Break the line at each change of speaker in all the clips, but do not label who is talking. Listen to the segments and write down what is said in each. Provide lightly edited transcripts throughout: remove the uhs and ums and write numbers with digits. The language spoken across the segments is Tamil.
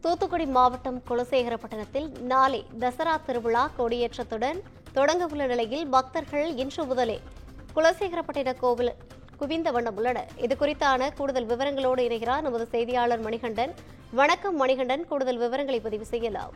தூத்துக்குடி மாவட்டம் குலசேகரப்பட்டினத்தில் நாளை தசரா திருவிழா கொடியேற்றத்துடன் தொடங்க உள்ள நிலையில் பக்தர்கள் இன்று முதலே குலசேகரப்பட்டின கோவில் குவிந்த வண்ணம் உள்ளனர். இதுகுறித்தான கூடுதல் விவரங்களோடு இணைகிறார் நமது செய்தியாளர் மணிகண்டன். வணக்கம் மணிகண்டன், கூடுதல் விவரங்களை பதிவு செய்யலாம்.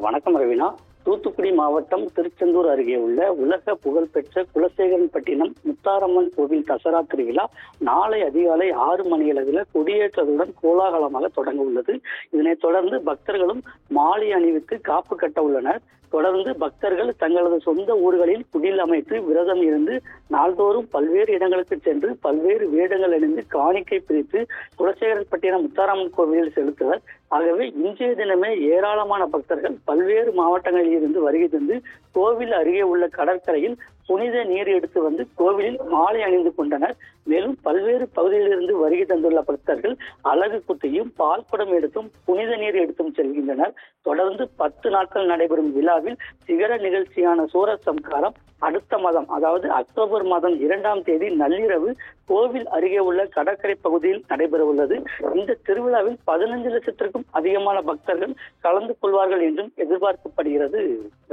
வணக்கம் ரவினா. தூத்துக்குடி மாவட்டம் திருச்செந்தூர் அருகே உள்ள உலக புகழ்பெற்ற குலசேகரன்பட்டினம் முத்தாரம்மன் கோவில் தசரா திருவிழா நாளை அதிகாலை 6 மணியளவில் கொடியேற்றத்துடன் கோலாகலமாக தொடங்க உள்ளது. இதனைத் தொடர்ந்து பக்தர்களும் மாலை அணிவித்து காப்பு கட்ட உள்ளனர். தொடர்ந்து பக்தர்கள் தங்களது சொந்த ஊர்களில் குடில் அமைத்து விரதம் இருந்து நாள்தோறும் பல்வேறு இடங்களுக்கு சென்று பல்வேறு வேடங்கள் அணிந்து காணிக்கை பிரித்து குலசேகரன்பட்டினம் முத்தாரம்மன் கோவிலில் செலுத்துவர். ஆகவே இன்றைய தினமே ஏராளமான பக்தர்கள் பல்வேறு மாவட்டங்களில் இருந்து வருகை தந்து கோவில் அருகே உள்ள கடற்கரையில் புனித நீர் எடுத்து வந்து கோவிலில் மாலை அணிந்து கொண்டனர். மேலும் பல்வேறு பகுதியிலிருந்து வருகை தந்துள்ள பக்தர்கள் அலகு குத்தியும் பால் குடம் எடுத்தும் புனித நீர் எடுத்தும் செல்கின்றனர். தொடர்ந்து 10 நாட்கள் நடைபெறும் விழாவில் சிகர நிகழ்ச்சியான சூரசம்காரம் அடுத்த மாதம், அதாவது அக்டோபர் மாதம் 2ஆம் தேதி நள்ளிரவு கோவில் அருகே உள்ள கடற்கரை பகுதியில் நடைபெற உள்ளது. இந்த திருவிழாவில் 15 லட்சத்திற்கும் அதிகமான பக்தர்கள் கலந்து கொள்வார்கள் என்றும் எதிர்பார்க்கப்படுகிறது.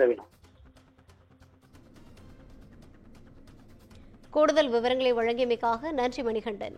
ரவினா,
கூடுதல் விவரங்களை வழங்கியமைக்காக நன்றி மணிகண்டன்.